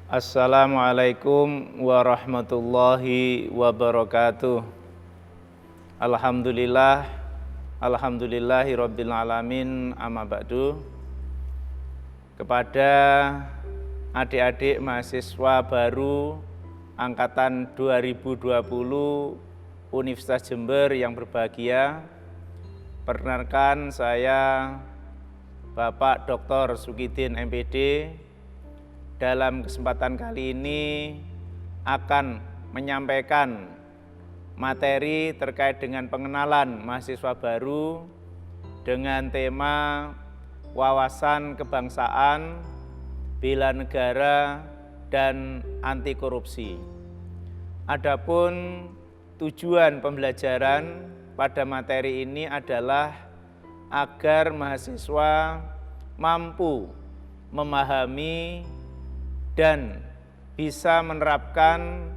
Assalamualaikum warahmatullahi wabarakatuh. Alhamdulillahi rabbil alamin, amma ba'du. Kepada adik-adik mahasiswa baru angkatan 2020 Universitas Jember yang berbahagia, perkenalkan saya Bapak Dr. Sukidin MPD. Dalam kesempatan kali ini akan menyampaikan materi terkait dengan pengenalan mahasiswa baru dengan tema wawasan kebangsaan, bela negara, dan anti korupsi. Adapun tujuan pembelajaran pada materi ini adalah agar mahasiswa mampu memahami dan bisa menerapkan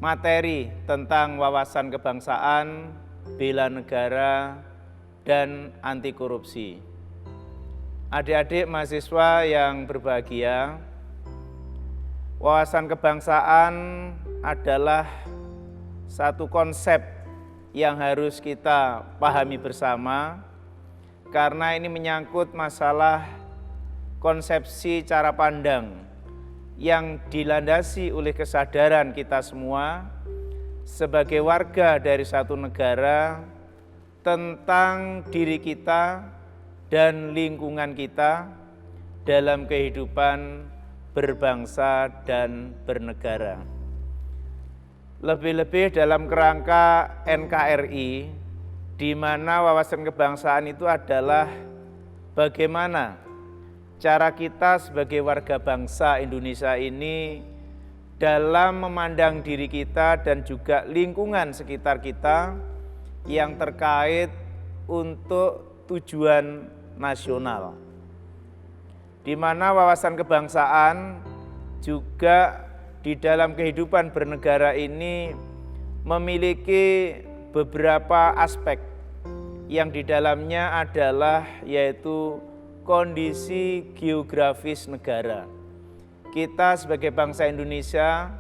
materi tentang wawasan kebangsaan, bela negara, dan anti korupsi. Adik-adik mahasiswa yang berbahagia, wawasan kebangsaan adalah satu konsep yang harus kita pahami bersama, karena ini menyangkut masalah konsepsi cara pandang yang dilandasi oleh kesadaran kita semua sebagai warga dari satu negara tentang diri kita dan lingkungan kita dalam kehidupan berbangsa dan bernegara. Lebih-lebih dalam kerangka NKRI, di mana wawasan kebangsaan itu adalah bagaimana cara kita sebagai warga bangsa Indonesia ini dalam memandang diri kita dan juga lingkungan sekitar kita yang terkait untuk tujuan nasional. Di mana wawasan kebangsaan juga di dalam kehidupan bernegara ini memiliki beberapa aspek yang di dalamnya adalah yaitu kondisi geografis negara. Kita sebagai bangsa Indonesia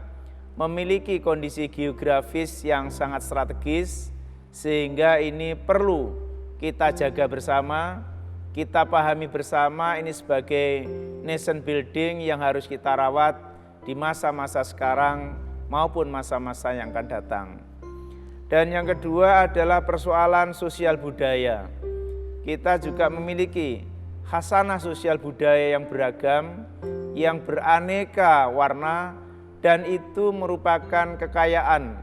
memiliki kondisi geografis yang sangat strategis, sehingga ini perlu kita jaga bersama, kita pahami bersama ini sebagai nation building yang harus kita rawat di masa-masa sekarang maupun masa-masa yang akan datang. Dan yang kedua adalah persoalan sosial budaya. Kita juga memiliki khasanah sosial budaya yang beragam, yang beraneka warna, dan itu merupakan kekayaan,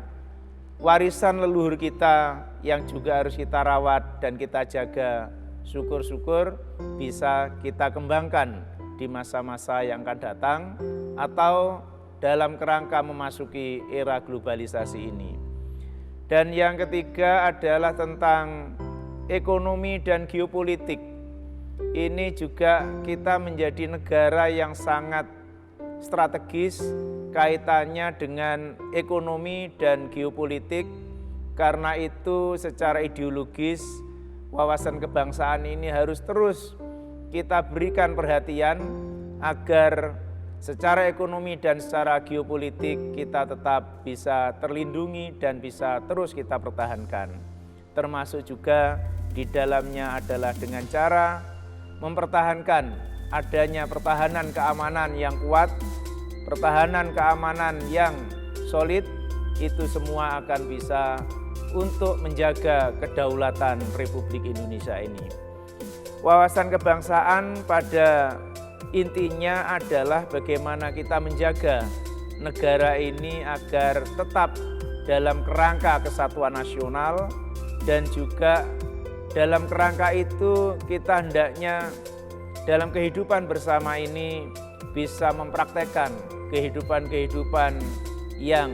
warisan leluhur kita yang juga harus kita rawat dan kita jaga. Syukur-syukur bisa kita kembangkan di masa-masa yang akan datang atau dalam kerangka memasuki era globalisasi ini. Dan yang ketiga adalah tentang ekonomi dan geopolitik. Ini juga kita menjadi negara yang sangat strategis kaitannya dengan ekonomi dan geopolitik. Karena itu secara ideologis wawasan kebangsaan ini harus terus kita berikan perhatian agar secara ekonomi dan secara geopolitik kita tetap bisa terlindungi dan bisa terus kita pertahankan. Termasuk juga di dalamnya adalah dengan cara mempertahankan adanya pertahanan keamanan yang kuat, pertahanan keamanan yang solid, itu semua akan bisa untuk menjaga kedaulatan Republik Indonesia ini. Wawasan kebangsaan pada intinya adalah bagaimana kita menjaga negara ini agar tetap dalam kerangka kesatuan nasional, dan juga dalam kerangka itu kita hendaknya dalam kehidupan bersama ini bisa mempraktekkan kehidupan-kehidupan yang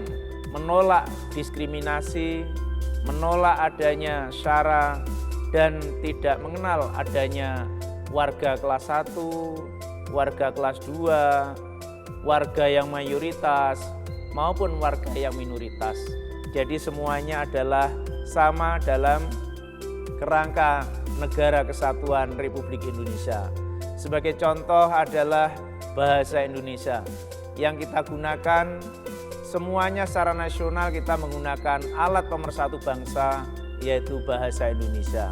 menolak diskriminasi, menolak adanya SARA, dan tidak mengenal adanya warga kelas 1, warga kelas 2, warga yang mayoritas, maupun warga yang minoritas. Jadi semuanya adalah sama dalam kerangka negara kesatuan Republik Indonesia. Sebagai contoh adalah bahasa Indonesia. yang kita gunakan semuanya secara nasional kita menggunakan alat pemersatu bangsa yaitu bahasa Indonesia.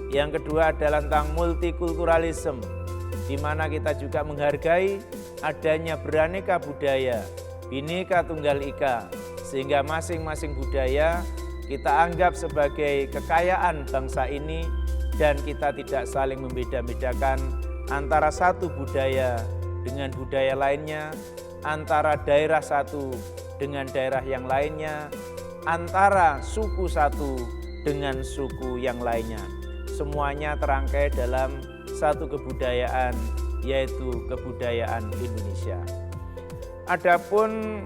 Yang kedua adalah tentang multikulturalisme, di mana kita juga menghargai adanya beraneka budaya, Bhinneka Tunggal Ika, sehingga masing-masing budaya kita anggap sebagai kekayaan bangsa ini dan kita tidak saling membeda-bedakan antara satu budaya dengan budaya lainnya, antara daerah satu dengan daerah yang lainnya, antara suku satu dengan suku yang lainnya. Semuanya terangkai dalam satu kebudayaan, yaitu kebudayaan Indonesia. Adapun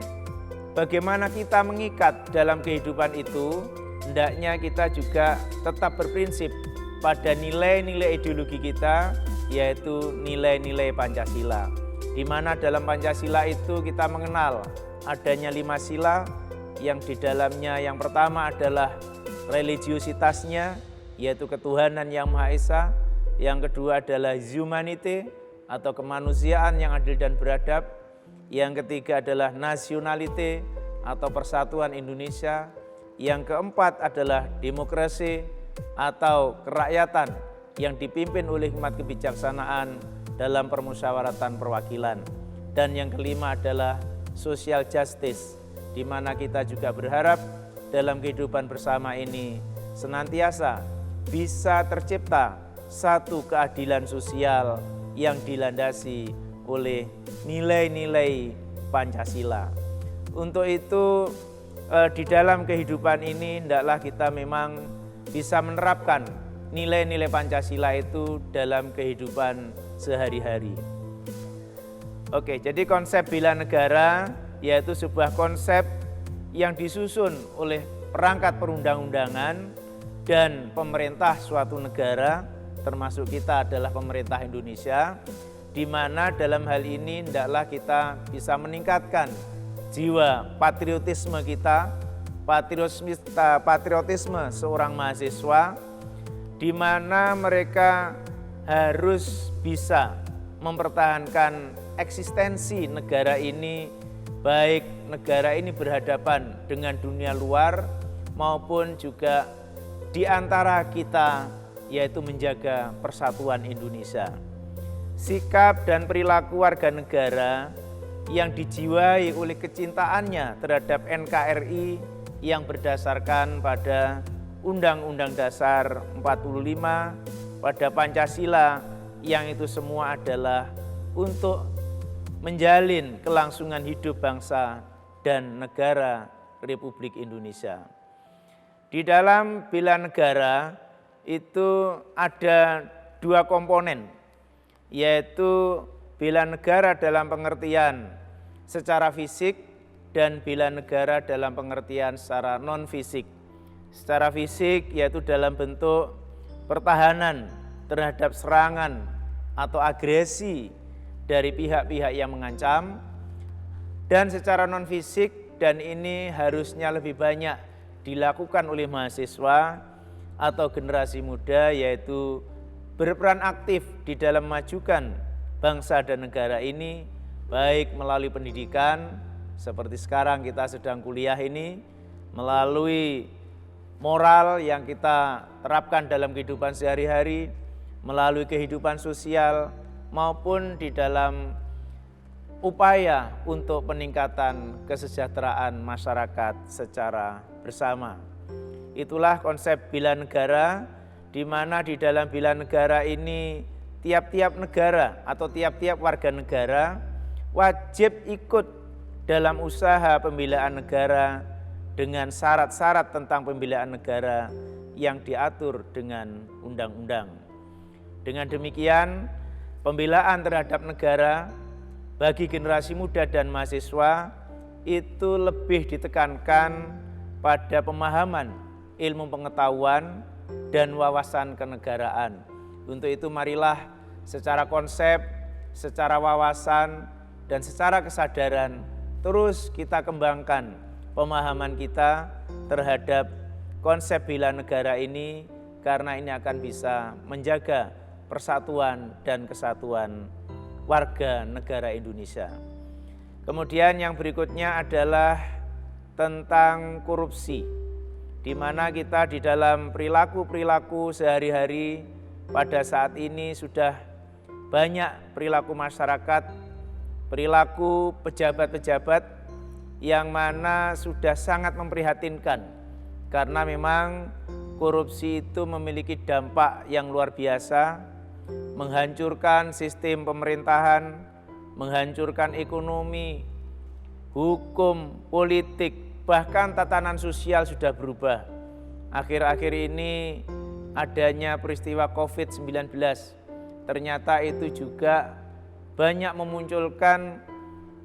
bagaimana kita mengikat dalam kehidupan itu, hendaknya kita juga tetap berprinsip pada nilai-nilai ideologi kita, yaitu nilai-nilai Pancasila. Di mana dalam Pancasila itu kita mengenal adanya 5 sila, yang di dalamnya yang pertama adalah religiositasnya, yaitu ketuhanan yang Maha Esa. Yang kedua adalah humanity atau kemanusiaan yang adil dan beradab. Yang ketiga adalah nationality atau persatuan Indonesia. Yang keempat adalah demokrasi atau kerakyatan yang dipimpin oleh hikmat kebijaksanaan dalam permusyawaratan perwakilan. Dan yang kelima adalah social justice, di mana kita juga berharap dalam kehidupan bersama ini senantiasa bisa tercipta satu keadilan sosial yang dilandasi oleh nilai-nilai Pancasila. Untuk itu di dalam kehidupan ini hendaklah kita memang bisa menerapkan nilai-nilai Pancasila itu dalam kehidupan sehari-hari. Oke, jadi konsep bela negara yaitu sebuah konsep yang disusun oleh perangkat perundang-undangan dan pemerintah suatu negara, termasuk kita adalah pemerintah Indonesia, di mana dalam hal ini hendaklah kita bisa meningkatkan jiwa patriotisme kita, patriotisme seorang mahasiswa, di mana mereka harus bisa mempertahankan eksistensi negara ini, baik negara ini berhadapan dengan dunia luar maupun juga di antara kita, yaitu menjaga persatuan Indonesia. Sikap dan perilaku warga negara yang dijiwai oleh kecintaannya terhadap NKRI yang berdasarkan pada Undang-Undang Dasar 45, pada Pancasila, yang itu semua adalah untuk menjalin kelangsungan hidup bangsa dan negara Republik Indonesia. Di dalam bela negara itu ada 2 komponen, yaitu bela negara dalam pengertian secara fisik dan bela negara dalam pengertian secara non-fisik. Secara fisik yaitu dalam bentuk pertahanan terhadap serangan atau agresi dari pihak-pihak yang mengancam, dan secara non-fisik, dan ini harusnya lebih banyak dilakukan oleh mahasiswa atau generasi muda, yaitu berperan aktif di dalam memajukan bangsa dan negara ini, baik melalui pendidikan, seperti sekarang kita sedang kuliah ini, melalui moral yang kita terapkan dalam kehidupan sehari-hari, melalui kehidupan sosial, maupun di dalam upaya untuk peningkatan kesejahteraan masyarakat secara bersama. Itulah konsep bela negara, di mana di dalam bela negara ini tiap-tiap negara atau tiap-tiap warga negara wajib ikut dalam usaha pembelaan negara dengan syarat-syarat tentang pembelaan negara yang diatur dengan undang-undang. Dengan demikian, pembelaan terhadap negara bagi generasi muda dan mahasiswa itu lebih ditekankan pada pemahaman ilmu pengetahuan dan wawasan kenegaraan. Untuk itu marilah secara konsep, secara wawasan, dan secara kesadaran terus kita kembangkan pemahaman kita terhadap konsep bela negara ini, karena ini akan bisa menjaga persatuan dan kesatuan warga negara Indonesia. Kemudian yang berikutnya adalah tentang korupsi, di mana kita di dalam perilaku-perilaku sehari-hari pada saat ini sudah banyak perilaku masyarakat, perilaku pejabat-pejabat yang mana sudah sangat memprihatinkan, karena memang korupsi itu memiliki dampak yang luar biasa, menghancurkan sistem pemerintahan, menghancurkan ekonomi, hukum, politik, bahkan tatanan sosial sudah berubah. Akhir-akhir ini adanya peristiwa COVID-19, ternyata itu juga banyak memunculkan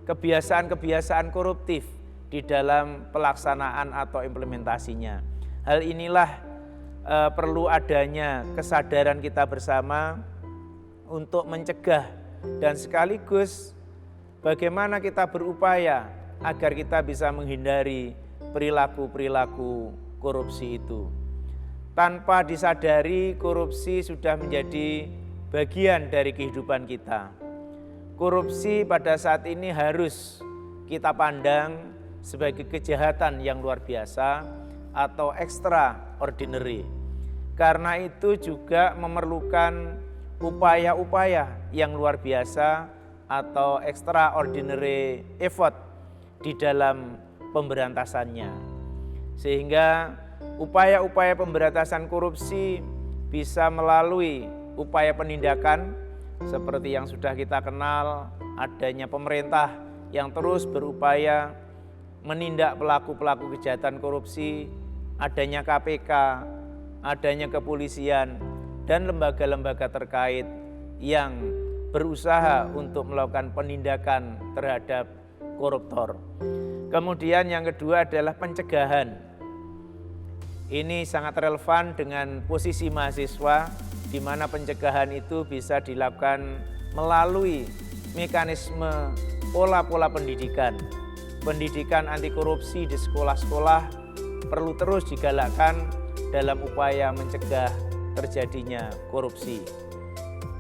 kebiasaan-kebiasaan koruptif di dalam pelaksanaan atau implementasinya. Hal inilah perlu adanya kesadaran kita bersama untuk mencegah dan sekaligus bagaimana kita berupaya agar kita bisa menghindari perilaku-perilaku korupsi itu. Tanpa disadari, korupsi sudah menjadi bagian dari kehidupan kita. Korupsi pada saat ini harus kita pandang sebagai kejahatan yang luar biasa atau extraordinary. Karena itu juga memerlukan upaya-upaya yang luar biasa atau extraordinary effort di dalam pemberantasannya. Sehingga upaya-upaya pemberantasan korupsi bisa melalui upaya penindakan seperti yang sudah kita kenal, adanya pemerintah yang terus berupaya menindak pelaku-pelaku kejahatan korupsi, adanya KPK, adanya kepolisian, dan lembaga-lembaga terkait yang berusaha untuk melakukan penindakan terhadap koruptor. Kemudian yang kedua adalah pencegahan. Ini sangat relevan dengan posisi mahasiswa, di mana pencegahan itu bisa dilakukan melalui mekanisme pola-pola pendidikan. Pendidikan anti korupsi di sekolah-sekolah perlu terus digalakkan dalam upaya mencegah terjadinya korupsi.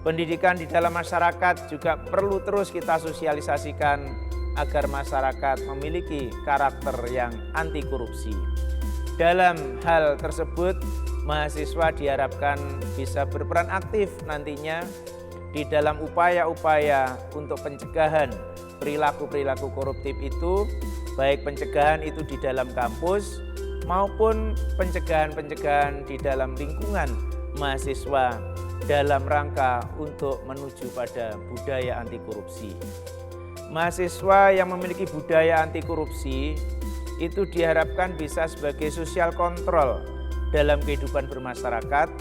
Pendidikan di dalam masyarakat juga perlu terus kita sosialisasikan agar masyarakat memiliki karakter yang anti korupsi. Dalam hal tersebut, mahasiswa diharapkan bisa berperan aktif nantinya di dalam upaya-upaya untuk pencegahan perilaku-perilaku koruptif itu, baik pencegahan itu di dalam kampus maupun pencegahan-pencegahan di dalam lingkungan mahasiswa dalam rangka untuk menuju pada budaya anti korupsi. Mahasiswa yang memiliki budaya anti korupsi itu diharapkan bisa sebagai social control dalam kehidupan bermasyarakat,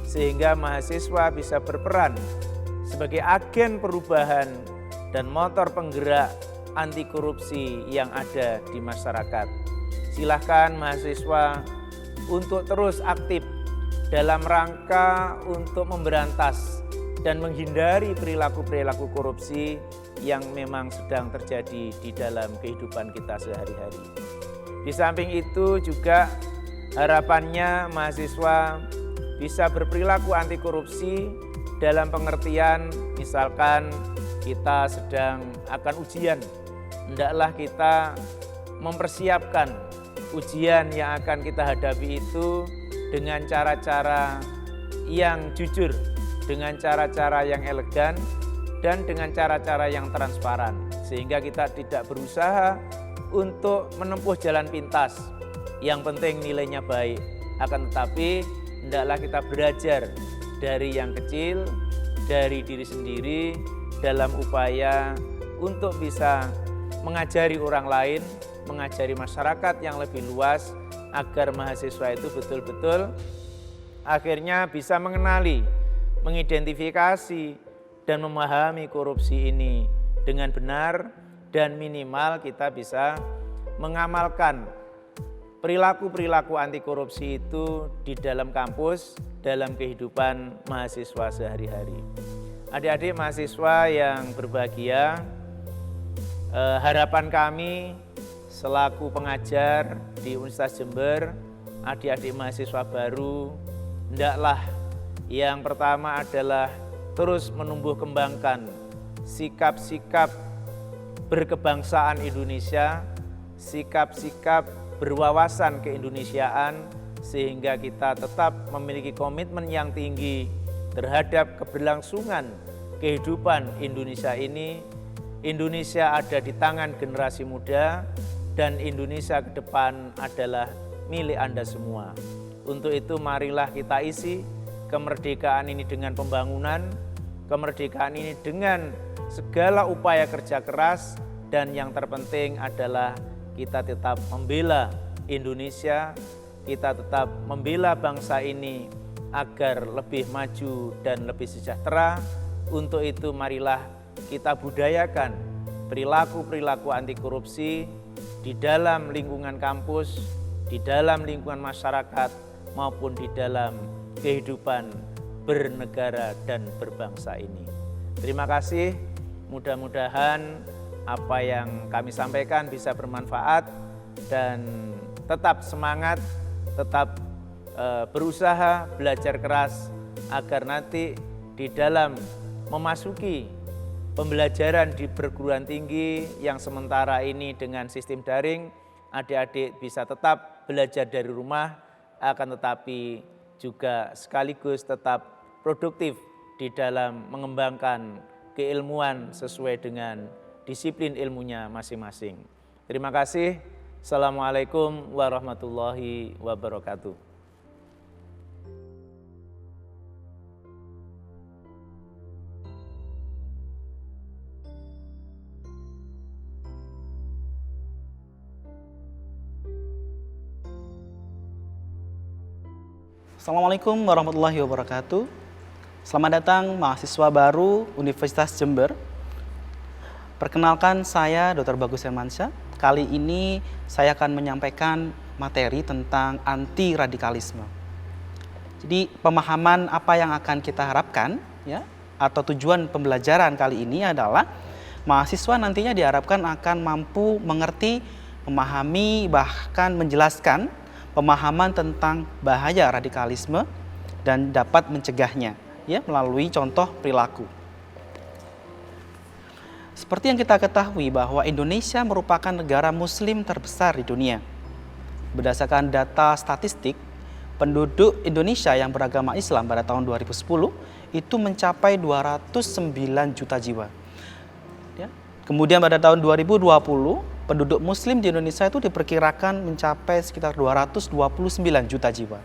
sehingga mahasiswa bisa berperan sebagai agen perubahan dan motor penggerak anti korupsi yang ada di masyarakat. Silahkan mahasiswa untuk terus aktif dalam rangka untuk memberantas dan menghindari perilaku-perilaku korupsi yang memang sedang terjadi di dalam kehidupan kita sehari-hari. Di samping itu juga harapannya mahasiswa bisa berperilaku anti korupsi dalam pengertian misalkan kita sedang akan ujian, hendaklah kita mempersiapkan ujian yang akan kita hadapi itu dengan cara-cara yang jujur, dengan cara-cara yang elegan, dan dengan cara-cara yang transparan. Sehingga kita tidak berusaha untuk menempuh jalan pintas. Yang penting nilainya baik. Akan tetapi, hendaklah kita belajar dari yang kecil, dari diri sendiri, dalam upaya untuk bisa mengajari orang lain, mengajari masyarakat yang lebih luas, agar mahasiswa itu betul-betul akhirnya bisa mengenali, mengidentifikasi, dan memahami korupsi ini dengan benar, dan minimal kita bisa mengamalkan perilaku-perilaku anti korupsi itu di dalam kampus, dalam kehidupan mahasiswa sehari-hari. Adik-adik mahasiswa yang berbahagia, harapan kami selaku pengajar di Universitas Jember, adik-adik mahasiswa baru, hendaklah yang pertama adalah terus menumbuh kembangkan sikap-sikap berkebangsaan Indonesia, sikap-sikap berwawasan keindonesiaan, sehingga kita tetap memiliki komitmen yang tinggi terhadap keberlangsungan kehidupan Indonesia ini. Indonesia ada di tangan generasi muda dan Indonesia ke depan adalah milik Anda semua. Untuk itu marilah kita isi kemerdekaan ini dengan pembangunan, kemerdekaan ini dengan segala upaya kerja keras, dan yang terpenting adalah kita tetap membela Indonesia, kita tetap membela bangsa ini agar lebih maju dan lebih sejahtera. Untuk itu marilah kita budayakan perilaku-perilaku anti korupsi di dalam lingkungan kampus, di dalam lingkungan masyarakat, maupun di dalam kehidupan bernegara dan berbangsa ini. Terima kasih, mudah-mudahan apa yang kami sampaikan bisa bermanfaat dan tetap semangat, tetap berusaha, belajar keras agar nanti di dalam memasuki pembelajaran di perguruan tinggi yang sementara ini dengan sistem daring, adik-adik bisa tetap belajar dari rumah, akan tetapi juga sekaligus tetap produktif di dalam mengembangkan keilmuan sesuai dengan disiplin ilmunya masing-masing. Terima kasih. Assalamualaikum warahmatullahi wabarakatuh. Assalamualaikum warahmatullahi wabarakatuh. Selamat datang mahasiswa baru Universitas Jember. Perkenalkan, saya Dr. Bagus Hermansyah. Kali ini saya akan menyampaikan materi tentang anti radikalisme. Jadi pemahaman apa yang akan kita harapkan ya, atau tujuan pembelajaran kali ini adalah mahasiswa nantinya diharapkan akan mampu mengerti, memahami, bahkan menjelaskan pemahaman tentang bahaya radikalisme dan dapat mencegahnya ya melalui contoh perilaku. Seperti yang kita ketahui bahwa Indonesia merupakan negara muslim terbesar di dunia. Berdasarkan data statistik, penduduk Indonesia yang beragama Islam pada tahun 2010 itu mencapai 209 juta jiwa. Ya. Kemudian pada tahun 2020, penduduk muslim di Indonesia itu diperkirakan mencapai sekitar 229 juta jiwa.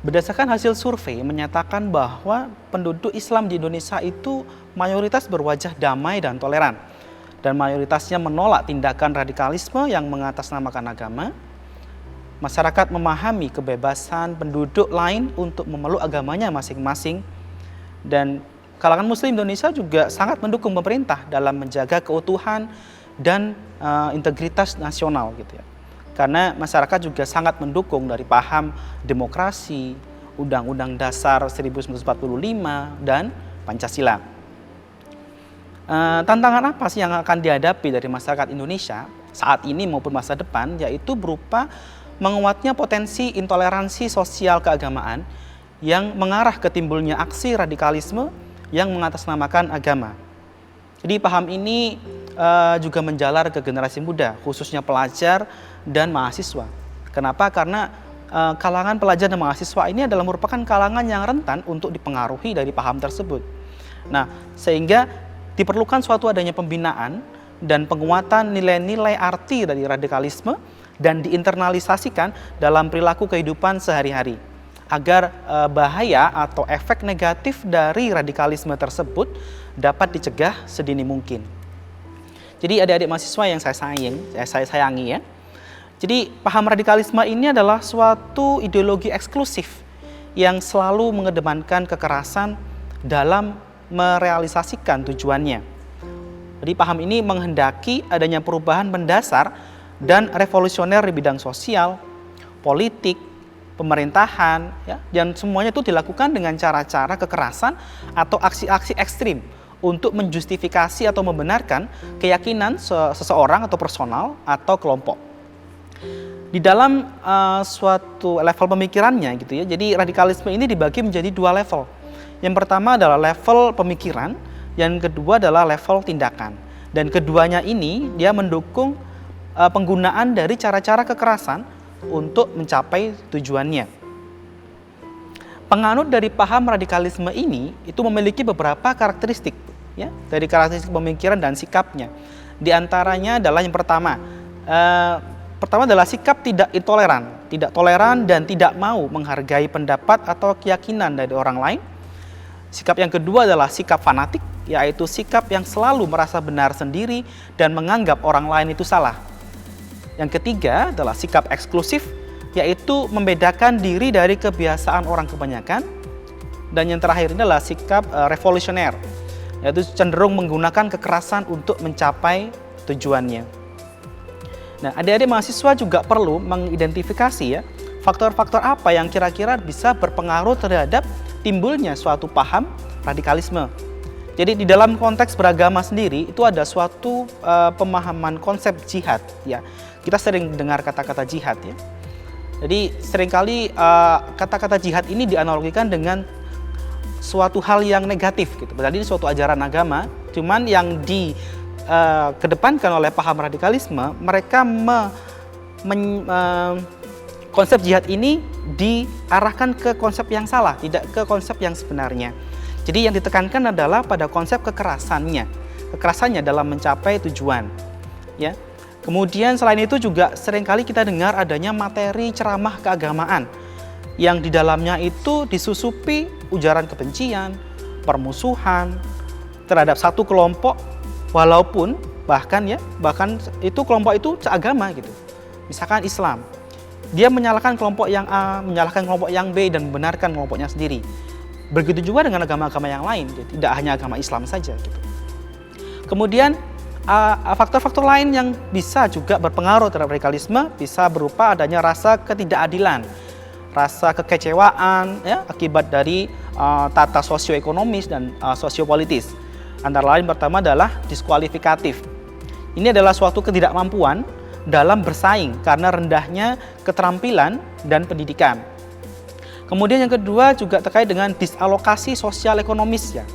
Berdasarkan hasil survei menyatakan bahwa penduduk Islam di Indonesia itu mayoritas berwajah damai dan toleran, dan mayoritasnya menolak tindakan radikalisme yang mengatasnamakan agama. Masyarakat memahami kebebasan penduduk lain untuk memeluk agamanya masing-masing, dan kalangan muslim Indonesia juga sangat mendukung pemerintah dalam menjaga keutuhan dan integritas nasional gitu ya. Karena masyarakat juga sangat mendukung dari paham demokrasi, Undang-Undang Dasar 1945 dan Pancasila. Tantangan apa sih yang akan dihadapi dari masyarakat Indonesia saat ini maupun masa depan, yaitu berupa menguatnya potensi intoleransi sosial keagamaan yang mengarah ke timbulnya aksi radikalisme yang mengatasnamakan agama. Jadi paham ini juga menjalar ke generasi muda, khususnya pelajar dan mahasiswa. Kenapa? Karena kalangan pelajar dan mahasiswa ini adalah merupakan kalangan yang rentan untuk dipengaruhi dari paham tersebut. Nah, sehingga diperlukan suatu adanya pembinaan dan penguatan nilai-nilai arti dari radikalisme dan diinternalisasikan dalam perilaku kehidupan sehari-hari, agar bahaya atau efek negatif dari radikalisme tersebut dapat dicegah sedini mungkin. Jadi adik-adik mahasiswa yang saya sayangi ya. Jadi paham radikalisme ini adalah suatu ideologi eksklusif yang selalu mengedepankan kekerasan dalam merealisasikan tujuannya. Jadi paham ini menghendaki adanya perubahan mendasar dan revolusioner di bidang sosial, politik, pemerintahan, ya, dan semuanya itu dilakukan dengan cara-cara kekerasan atau aksi-aksi ekstrim untuk menjustifikasi atau membenarkan keyakinan seseorang atau personal atau kelompok. Di dalam suatu level pemikirannya gitu ya. Jadi radikalisme ini dibagi menjadi dua level. Yang pertama adalah level pemikiran yang kedua adalah level tindakan. Dan keduanya ini dia mendukung penggunaan dari cara-cara kekerasan untuk mencapai tujuannya. Penganut dari paham radikalisme ini itu memiliki beberapa karakteristik, ya, dari karakteristik pemikiran dan sikapnya. Di antaranya adalah yang pertama adalah sikap tidak intoleran, tidak toleran dan tidak mau menghargai pendapat atau keyakinan dari orang lain. Sikap yang kedua adalah sikap fanatik, yaitu sikap yang selalu merasa benar sendiri dan menganggap orang lain itu salah. Yang ketiga adalah sikap eksklusif, yaitu membedakan diri dari kebiasaan orang kebanyakan. Dan yang terakhir ini adalah sikap revolusioner, yaitu cenderung menggunakan kekerasan untuk mencapai tujuannya. Nah, adik-adik mahasiswa juga perlu mengidentifikasi ya, faktor-faktor apa yang kira-kira bisa berpengaruh terhadap timbulnya suatu paham radikalisme. Jadi di dalam konteks beragama sendiri itu ada suatu pemahaman konsep jihad ya. Kita sering dengar kata-kata jihad ya. Jadi seringkali kata-kata jihad ini dianalogikan dengan suatu hal yang negatif gitu. Berarti ini suatu ajaran agama, cuman yang dikedepankan oleh paham radikalisme, mereka konsep jihad ini diarahkan ke konsep yang salah, tidak ke konsep yang sebenarnya. Jadi yang ditekankan adalah pada konsep kekerasannya dalam mencapai tujuan. Ya. Kemudian selain itu juga seringkali kita dengar adanya materi ceramah keagamaan yang di dalamnya itu disusupi ujaran kebencian, permusuhan terhadap satu kelompok, walaupun bahkan itu kelompok itu seagama gitu. Misalkan Islam, dia menyalahkan kelompok yang A, menyalahkan kelompok yang B dan membenarkan kelompoknya sendiri. Begitu juga dengan agama-agama yang lain, tidak hanya agama Islam saja gitu. Kemudian faktor-faktor lain yang bisa juga berpengaruh terhadap radikalisme bisa berupa adanya rasa ketidakadilan, rasa kekecewaan ya, akibat dari tata sosioekonomis dan sosiopolitis. Antara lain pertama adalah diskualifikatif. Ini adalah suatu ketidakmampuan dalam bersaing karena rendahnya keterampilan dan pendidikan. Kemudian yang kedua juga terkait dengan disalokasi sosial ekonomis ya.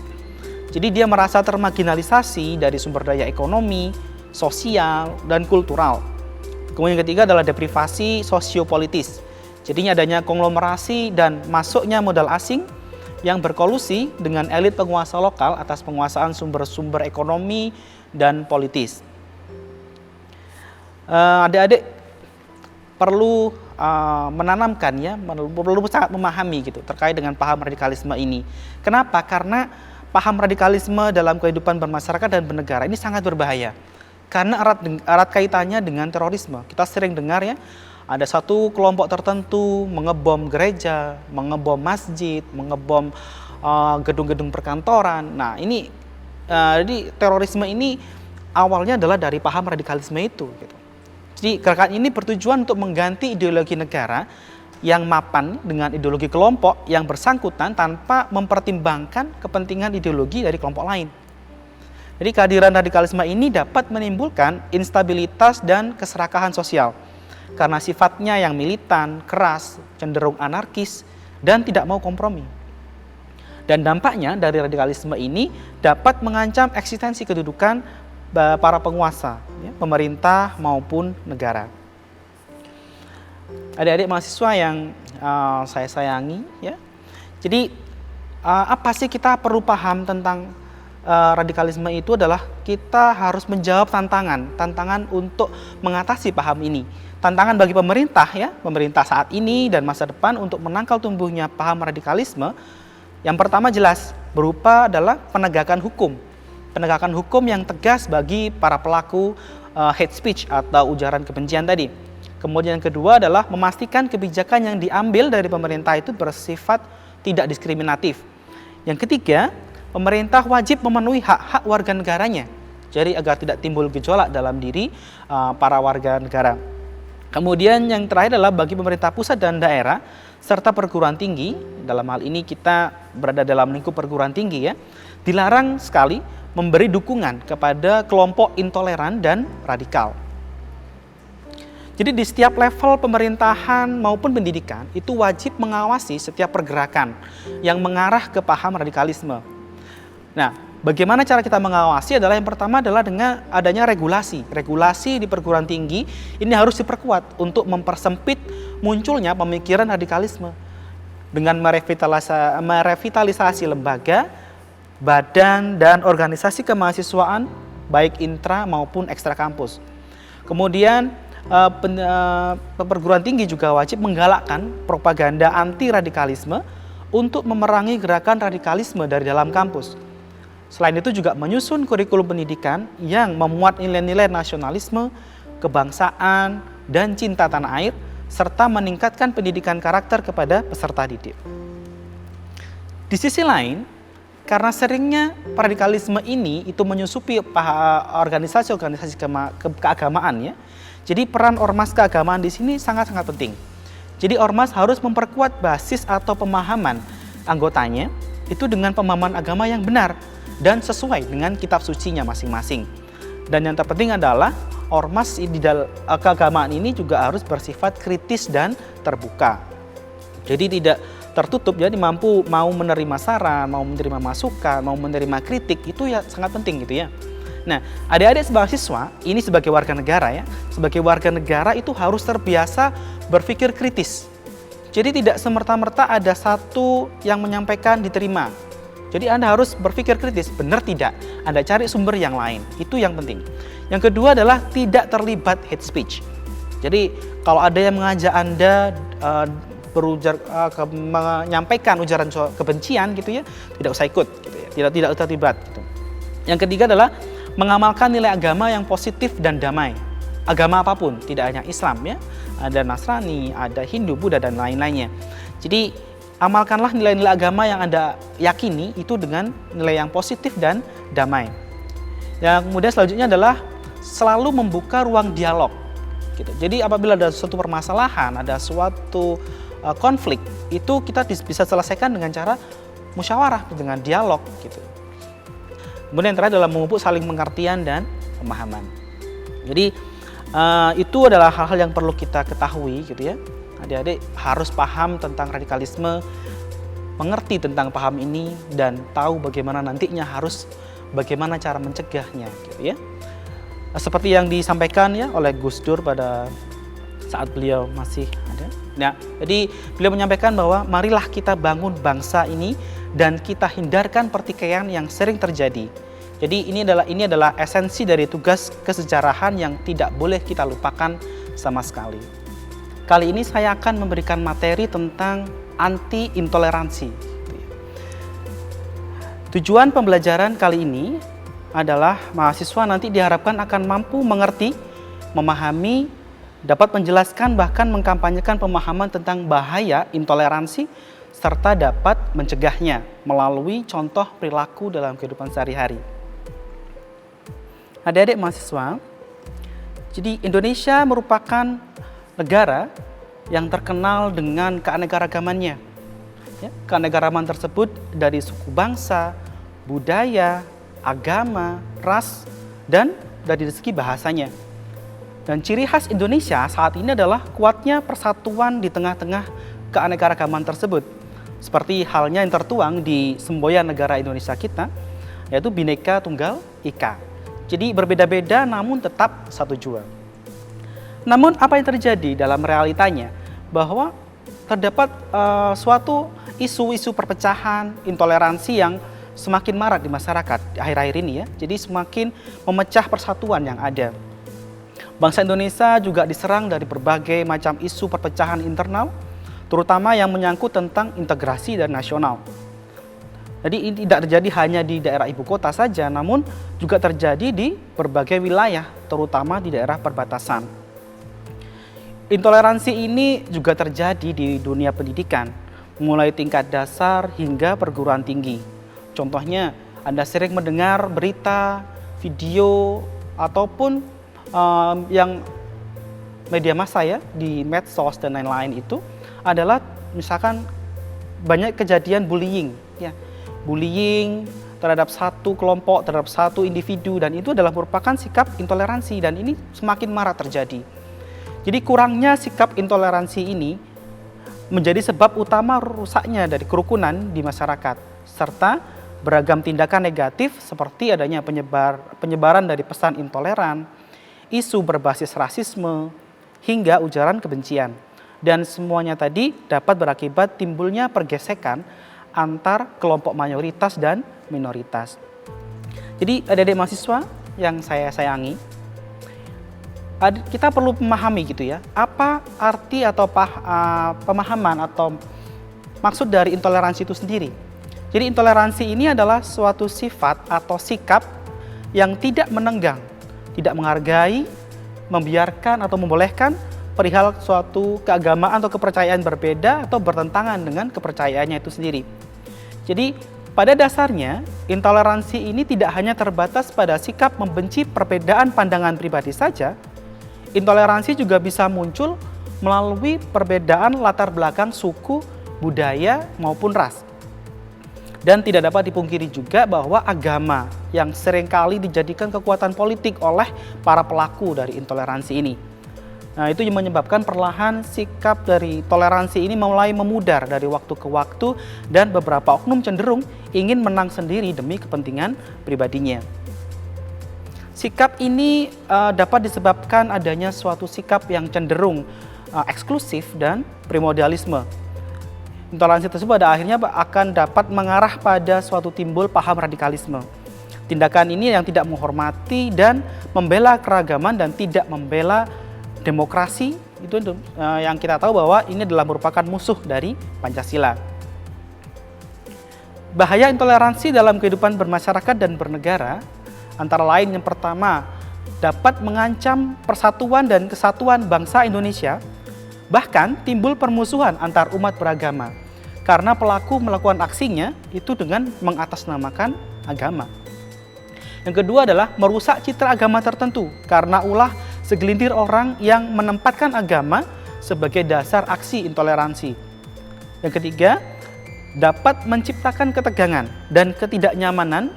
Jadi dia merasa termarginalisasi dari sumber daya ekonomi, sosial, dan kultural. Kemudian yang ketiga adalah deprivasi sosiopolitis. Jadinya adanya konglomerasi dan masuknya modal asing yang berkolusi dengan elit penguasa lokal atas penguasaan sumber-sumber ekonomi dan politis. Adik-adik perlu menanamkan ya, perlu sangat memahami gitu terkait dengan paham radikalisme ini. Kenapa? Karena paham radikalisme dalam kehidupan bermasyarakat dan bernegara ini sangat berbahaya. Karena erat kaitannya dengan terorisme. Kita sering dengar ya, ada satu kelompok tertentu mengebom gereja, mengebom masjid, mengebom gedung-gedung perkantoran. Nah ini, jadi terorisme ini awalnya adalah dari paham radikalisme itu. Gitu. Jadi gerakan ini bertujuan untuk mengganti ideologi negara yang mapan dengan ideologi kelompok yang bersangkutan tanpa mempertimbangkan kepentingan ideologi dari kelompok lain. Jadi kehadiran radikalisme ini dapat menimbulkan instabilitas dan keserakahan sosial karena sifatnya yang militan, keras, cenderung anarkis, dan tidak mau kompromi. Dan dampaknya dari radikalisme ini dapat mengancam eksistensi kedudukan para penguasa, ya, pemerintah maupun negara. Adik-adik mahasiswa yang saya sayangi, ya. Jadi apa sih kita perlu paham tentang radikalisme itu adalah kita harus menjawab tantangan untuk mengatasi paham ini. Tantangan bagi pemerintah ya, pemerintah saat ini dan masa depan untuk menangkal tumbuhnya paham radikalisme. Yang pertama jelas berupa adalah penegakan hukum. Penegakan hukum yang tegas bagi para pelaku hate speech atau ujaran kebencian tadi. Kemudian yang kedua adalah memastikan kebijakan yang diambil dari pemerintah itu bersifat tidak diskriminatif. Yang ketiga, pemerintah wajib memenuhi hak-hak warga negaranya. Jadi agar tidak timbul gejolak dalam diri para warga negara. Kemudian yang terakhir adalah bagi pemerintah pusat dan daerah serta perguruan tinggi, dalam hal ini kita berada dalam lingkup perguruan tinggi ya, dilarang sekali memberi dukungan kepada kelompok intoleran dan radikal. Jadi di setiap level pemerintahan maupun pendidikan itu wajib mengawasi setiap pergerakan yang mengarah ke paham radikalisme. Nah, Bagaimana cara kita mengawasi adalah yang pertama adalah dengan adanya regulasi. Regulasi di perguruan tinggi ini harus diperkuat untuk mempersempit munculnya pemikiran radikalisme dengan merevitalisasi lembaga, badan, dan organisasi kemahasiswaan baik intra maupun ekstra kampus. Kemudian perguruan tinggi juga wajib menggalakkan propaganda anti radikalisme untuk memerangi gerakan radikalisme dari dalam kampus. Selain itu juga menyusun kurikulum pendidikan yang memuat nilai-nilai nasionalisme, kebangsaan, dan cinta tanah air, serta meningkatkan pendidikan karakter kepada peserta didik. Di sisi lain, karena seringnya radikalisme ini itu menyusupi organisasi-organisasi keagamaan ya, jadi peran ormas keagamaan di sini sangat-sangat penting. Jadi ormas harus memperkuat basis atau pemahaman anggotanya itu dengan pemahaman agama yang benar dan sesuai dengan kitab sucinya masing-masing. Dan yang terpenting adalah ormas di dalam keagamaan ini juga harus bersifat kritis dan terbuka. Jadi tidak tertutup, jadi mau menerima saran, mau menerima masukan, mau menerima kritik, itu ya sangat penting gitu ya. Nah, adik-adik mahasiswa ini sebagai warga negara ya, sebagai warga negara itu harus terbiasa berpikir kritis. Jadi tidak semerta-merta ada satu yang menyampaikan diterima. Jadi Anda harus berpikir kritis, benar tidak? Anda cari sumber yang lain, itu yang penting. Yang kedua adalah tidak terlibat hate speech. Jadi kalau ada yang mengajak Anda menyampaikan ujaran kebencian gitu ya, tidak usah ikut gitu ya, tidak terlibat gitu. Yang ketiga adalah mengamalkan nilai agama yang positif dan damai. Agama apapun, tidak hanya Islam ya, ada Nasrani, ada Hindu, Buddha dan lain-lainnya. Jadi amalkanlah nilai-nilai agama yang Anda yakini itu dengan nilai yang positif dan damai. Yang kemudian selanjutnya adalah selalu membuka ruang dialog. Gitu. Jadi apabila ada suatu permasalahan, ada suatu konflik, itu kita bisa selesaikan dengan cara musyawarah, dengan dialog. Gitu. Kemudian yang terakhir adalah memupuk saling pengertian dan pemahaman. Jadi itu adalah hal-hal yang perlu kita ketahui, gitu ya. Adik-adik harus paham tentang radikalisme, mengerti tentang paham ini, dan tahu bagaimana nantinya bagaimana cara mencegahnya, gitu ya. Seperti yang disampaikan ya oleh Gus Dur pada saat beliau masih ada. Nah, jadi beliau menyampaikan bahwa marilah kita bangun bangsa ini dan kita hindarkan pertikaian yang sering terjadi. Jadi ini adalah esensi dari tugas kesejarahan yang tidak boleh kita lupakan sama sekali. Kali ini saya akan memberikan materi tentang anti intoleransi. Tujuan pembelajaran kali ini adalah mahasiswa nanti diharapkan akan mampu mengerti, memahami, dapat menjelaskan bahkan mengkampanyekan pemahaman tentang bahaya intoleransi serta dapat mencegahnya melalui contoh perilaku dalam kehidupan sehari-hari. Adik-adik mahasiswa, jadi Indonesia merupakan negara yang terkenal dengan keanekaragamannya. Ya, keanekaragaman tersebut dari suku bangsa, budaya, agama, ras, dan dari segi bahasanya. Dan ciri khas Indonesia saat ini adalah kuatnya persatuan di tengah-tengah keanekaragaman tersebut. Seperti halnya yang tertuang di semboyan negara Indonesia kita, yaitu Bhinneka Tunggal Ika. Jadi berbeda-beda namun tetap satu jua. Namun apa yang terjadi dalam realitanya? Bahwa terdapat suatu isu-isu perpecahan, intoleransi yang semakin marak di masyarakat akhir-akhir ini ya. Jadi semakin memecah persatuan yang ada. Bangsa Indonesia juga diserang dari berbagai macam isu perpecahan internal, terutama yang menyangkut tentang integrasi dan nasional. Jadi ini tidak terjadi hanya di daerah ibu kota saja, namun juga terjadi di berbagai wilayah, terutama di daerah perbatasan. Intoleransi ini juga terjadi di dunia pendidikan, mulai tingkat dasar hingga perguruan tinggi. Contohnya, Anda sering mendengar berita, video, ataupun yang media massa ya, di medsos dan lain-lain itu adalah misalkan banyak kejadian bullying, ya, bullying terhadap satu kelompok, terhadap satu individu, dan itu adalah merupakan sikap intoleransi dan ini semakin marak terjadi. Jadi kurangnya sikap intoleransi ini menjadi sebab utama rusaknya dari kerukunan di masyarakat serta beragam tindakan negatif seperti adanya penyebaran dari pesan intoleran, isu berbasis rasisme, hingga ujaran kebencian. Dan semuanya tadi dapat berakibat timbulnya pergesekan antar kelompok mayoritas dan minoritas. Jadi adik-adik mahasiswa yang saya sayangi, kita perlu memahami gitu ya, apa arti atau pemahaman atau maksud dari intoleransi itu sendiri. Jadi intoleransi ini adalah suatu sifat atau sikap yang tidak menenggang, tidak menghargai, membiarkan atau membolehkan perihal suatu keagamaan atau kepercayaan berbeda atau bertentangan dengan kepercayaannya itu sendiri. Jadi pada dasarnya intoleransi ini tidak hanya terbatas pada sikap membenci perbedaan pandangan pribadi saja. Intoleransi juga bisa muncul melalui perbedaan latar belakang suku, budaya maupun ras. Dan tidak dapat dipungkiri juga bahwa agama yang seringkali dijadikan kekuatan politik oleh para pelaku dari intoleransi ini. Nah, itu yang menyebabkan perlahan sikap dari toleransi ini mulai memudar dari waktu ke waktu dan beberapa oknum cenderung ingin menang sendiri demi kepentingan pribadinya. Sikap ini dapat disebabkan adanya suatu sikap yang cenderung eksklusif dan primordialisme. Intoleransi tersebut pada akhirnya akan dapat mengarah pada suatu timbul paham radikalisme. Tindakan ini yang tidak menghormati dan membela keragaman dan tidak membela demokrasi, itu yang kita tahu bahwa ini adalah merupakan musuh dari Pancasila. Bahaya intoleransi dalam kehidupan bermasyarakat dan bernegara antara lain yang pertama, dapat mengancam persatuan dan kesatuan bangsa Indonesia, bahkan timbul permusuhan antar umat beragama karena pelaku melakukan aksinya itu dengan mengatasnamakan agama. Yang kedua adalah merusak citra agama tertentu karena ulah segelintir orang yang menempatkan agama sebagai dasar aksi intoleransi. Yang ketiga, dapat menciptakan ketegangan dan ketidaknyamanan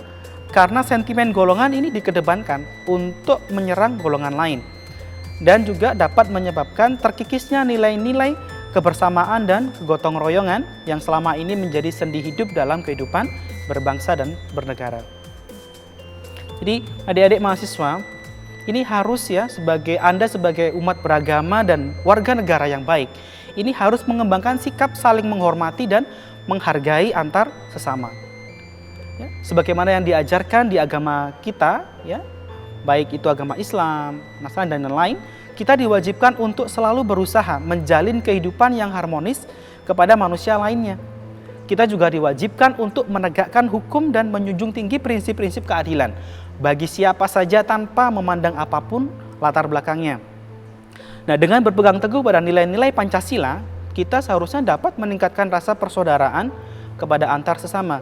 karena sentimen golongan ini dikedepankan untuk menyerang golongan lain. Dan juga dapat menyebabkan terkikisnya nilai-nilai kebersamaan dan kegotong royongan yang selama ini menjadi sendi hidup dalam kehidupan berbangsa dan bernegara. Jadi adik-adik mahasiswa, ini harus ya Anda sebagai umat beragama dan warga negara yang baik, ini harus mengembangkan sikap saling menghormati dan menghargai antar sesama. Ya, sebagaimana yang diajarkan di agama kita, ya, baik itu agama Islam, Nasrani dan lain-lain, kita diwajibkan untuk selalu berusaha menjalin kehidupan yang harmonis kepada manusia lainnya. Kita juga diwajibkan untuk menegakkan hukum dan menjunjung tinggi prinsip-prinsip keadilan bagi siapa saja tanpa memandang apapun latar belakangnya. Nah, dengan berpegang teguh pada nilai-nilai Pancasila, kita seharusnya dapat meningkatkan rasa persaudaraan kepada antar sesama.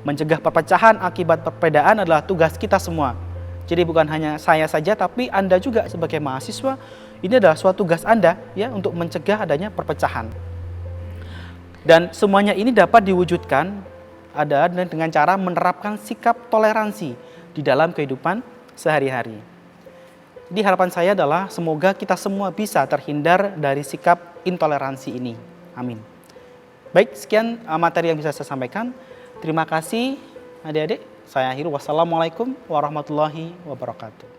Mencegah perpecahan akibat perbedaan adalah tugas kita semua. Jadi bukan hanya saya saja, tapi Anda juga sebagai mahasiswa, ini adalah suatu tugas Anda ya untuk mencegah adanya perpecahan. Dan semuanya ini dapat diwujudkan dengan cara menerapkan sikap toleransi di dalam kehidupan sehari-hari. Jadi harapan saya adalah semoga kita semua bisa terhindar dari sikap intoleransi ini. Amin. Baik, sekian materi yang bisa saya sampaikan. Terima kasih adik-adik. Saya akhiri. Wassalamualaikum warahmatullahi wabarakatuh.